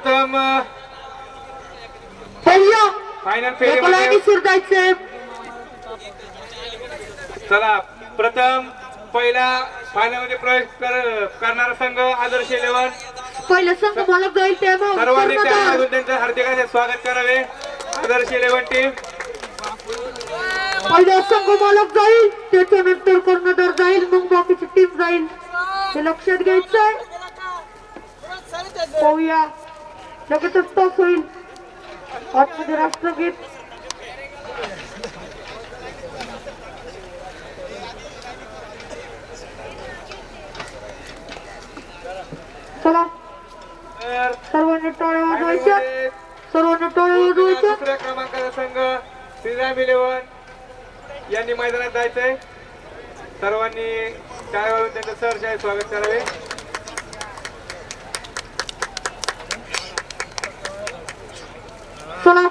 प्रथम फायनल फेरीमध्ये सुरतायचे. चला प्रथम पहिला फायनल मध्ये प्रवेश करणारा संघ आदर्श 11. पहिला संघ मला जाईल ते सर्वांनी त्यांचं हार्दिक स्वागत करावे. आदर्श 11 टीम पहिला संघ मालक जाईल, त्याच्यानंतर कर्णधार जाईल, मग बाकीची टीम जाईल. हे लक्षात घ्यायचंय. पाहूया लगेचच टॉस होईल. आतमध्ये राष्ट्रगीत. चला सर्वांनी टाळ्या वाजवायच्या. सर्वांनी टाळ्या वाजवायच्या. दुसऱ्या क्रमांकाचा संघ श्रीराम 11 यांनी मैदानात जायचंय. सर्वांनी टाळ्या वाजवून त्यांचं सहर्ष स्वागत करावे. चला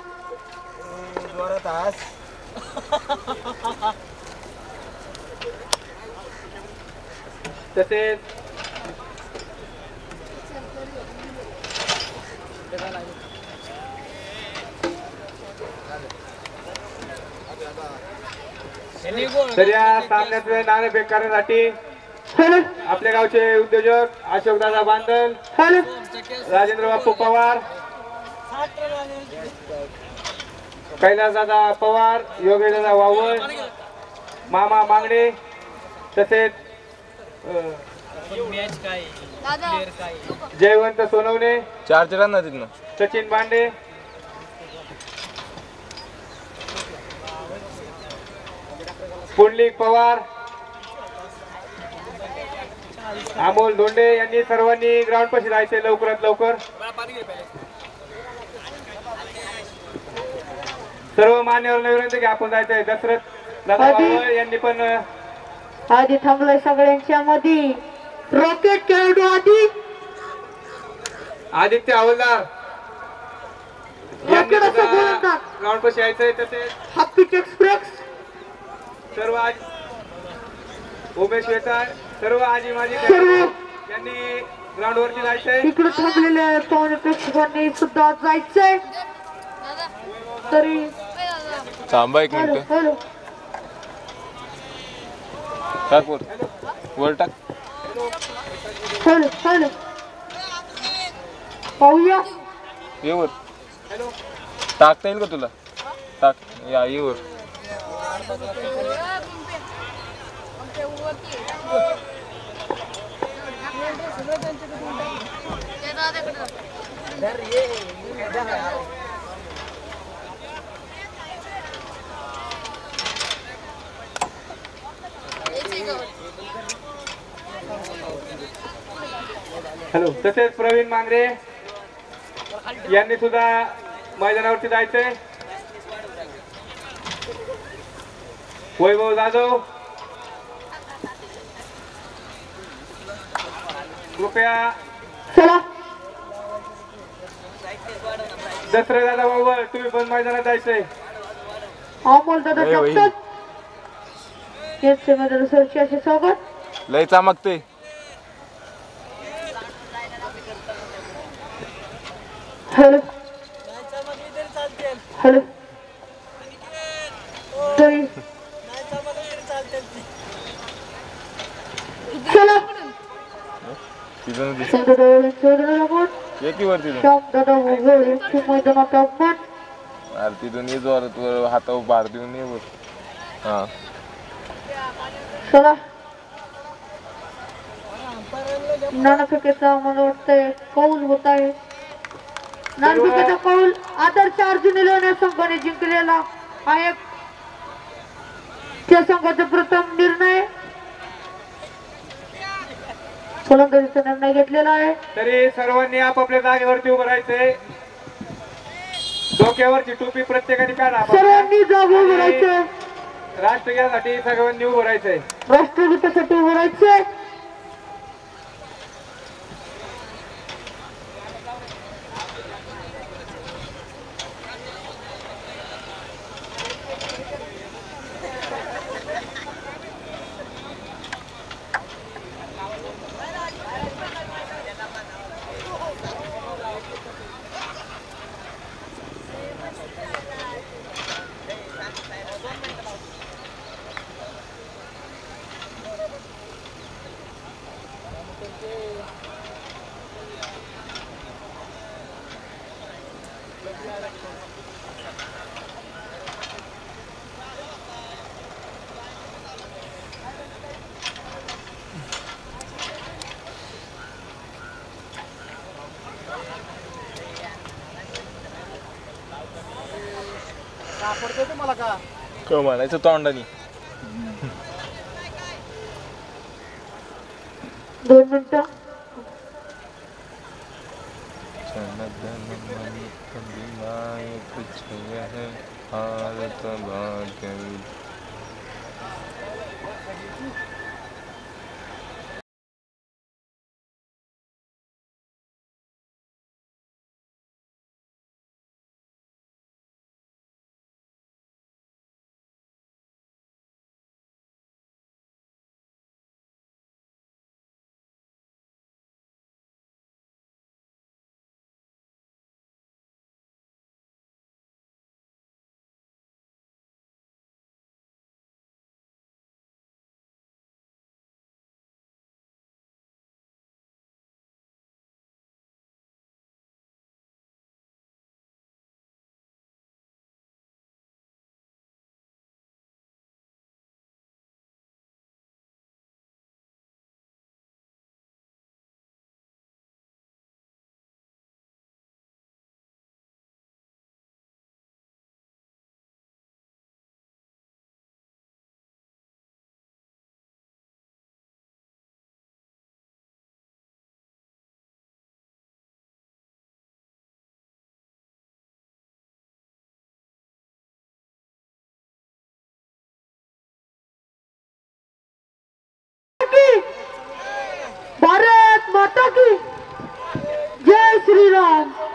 तसेच तर या सामन्यात नाणेफेक करण्यासाठी आपल्या गावचे उद्योजक अशोकदादा बांदल, राजेंद्र बापू पवार, कैलासदादा पवार, योगेशदादा वावळ, मामा मांगडे, तसेच जयवंत सोनवणे, 4 रन तिथनं सचिन बांडे, पुंडलिक पवार, अमोल धोंडे यांनी सर्वांनी ग्राउंड पाशी जायचे लवकरात लवकर. सर्व मान्यवर विनंती की आपण जायचंय. दशरथ दादा वावळ यांनी पण आधी थांबलोय सगळ्यांच्या मध्ये. रॉकेट खेळाडू आदित्य हवलदार यांनी ग्राउंड पाशी यायचंय. तसेच हापीच एक्सप्रेस सर्व आज उमेश वेताळ, सर्व आजी माझी यांनी ग्राउंड वरती जायचंय. इकडे थांबलेले पाहुणे प्रेक्षकांनी सुद्धा जायचंय. तरी थांबा 1 मिनिट. टाक वर टाक. हॅलो पाहूया. ये वर टाकता येईल का तुला? टाक या ये वर. हॅलो. तसेच प्रवीण मांगरे यांनी सुद्धा मैदानावरती जायचंय. वैभव जाधव कृपया. चला दसरा दादा बाबा तुम्ही पण मैदानात जायचंय. अमोल दादा कॅप्टन याचे मध्ये सरचे स्वागत. लय चमकते. हॅलो हॅलो तरी चला मैदानात आगमन. अरे तिथून ये जोरात वर हातावर भार देऊन ये वर. हा चला नाणेफेकीचा मला वाटतंय कौल होत आहे. नाणेफेकीचा कौल आदर्श अर्जुन 11 संघाने जिंकलेला आहे. त्या संघाचा प्रथम निर्णय फलंदाजीचा निर्णय घेतलेला आहे. तरी सर्वांनी आपापल्या जागेवरती उभं राहायचंय. डोक्यावरची टोपी प्रत्येकाने काढा. सर्वांनी जागो उभं राहायचंय. राष्ट्रगीतासाठी सर्वांनी उभं राहायचंय. राष्ट्रगीतासाठी उभं राहायचंय. का म्हणायचं तोंडानी 2 मिनिटं भारत माता की जय श्री राम.